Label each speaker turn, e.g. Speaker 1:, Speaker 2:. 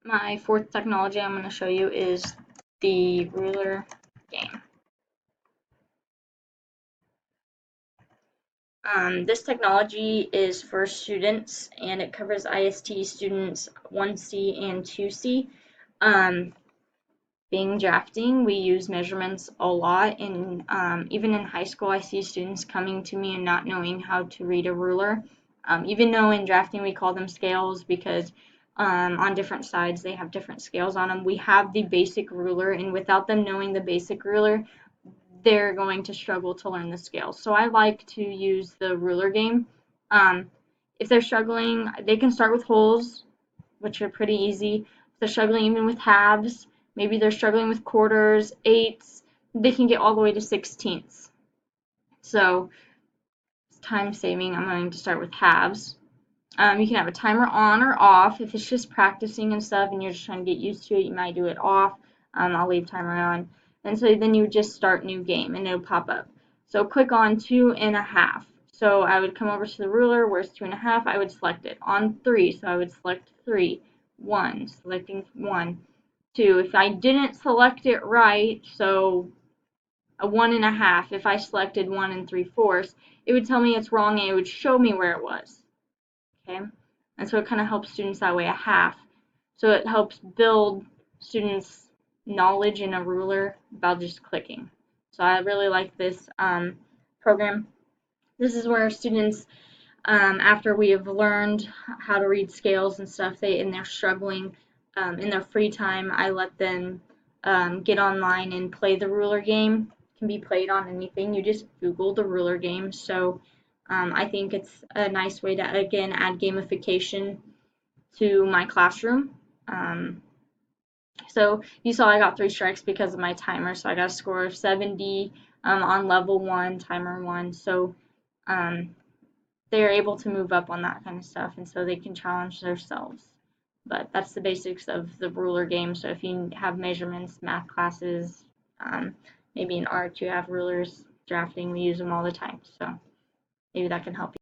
Speaker 1: My fourth technology I'm going to show you is the ruler game. This technology is for students and it covers IST students 1C and 2C. Being drafting, we use measurements a lot, and even in high school, I see students coming to me and not knowing how to read a ruler. Even though in drafting we call them scales because on different sides they have different scales on them. We have the basic ruler, and without them knowing the basic ruler, they're going to struggle to learn the scales. So I like to use the ruler game. Um, if they're struggling, they can start with wholes, which are pretty easy. If they're struggling even with halves, maybe they're struggling with quarters, eighths, they can get all the way to sixteenths. So it's time saving. I'm going to start with halves. You can have a timer on or off. If it's just practicing and stuff and you're just trying to get used to it, you might do it off. I'll leave timer on. And so then you would just start new game and it'll pop up. So click on 2.5. So I would come over to the ruler, where's 2.5? I would select it. On 3, so I would select 3. 1, selecting 1. 2, if I didn't select it right, so a 1.5, if I selected 1 3/4, it would tell me it's wrong and it would show me where it was. Okay, and so it kind of helps students that way, a half. So it helps build students' knowledge in a ruler about just clicking. So I really like this program. This is where students, after we have learned how to read scales and stuff, and they're struggling in their free time, I let them get online and play the ruler game. It can be played on anything. You just Google the ruler game. So I think it's a nice way to, again, add gamification to my classroom. So you saw I got 3 strikes because of my timer, so I got a score of 70 on level 1, timer 1. So they're able to move up on that kind of stuff, and so they can challenge themselves. But that's the basics of the ruler game. So if you have measurements, math classes, maybe in art you have rulers, drafting, we use them all the time. So maybe that can help you.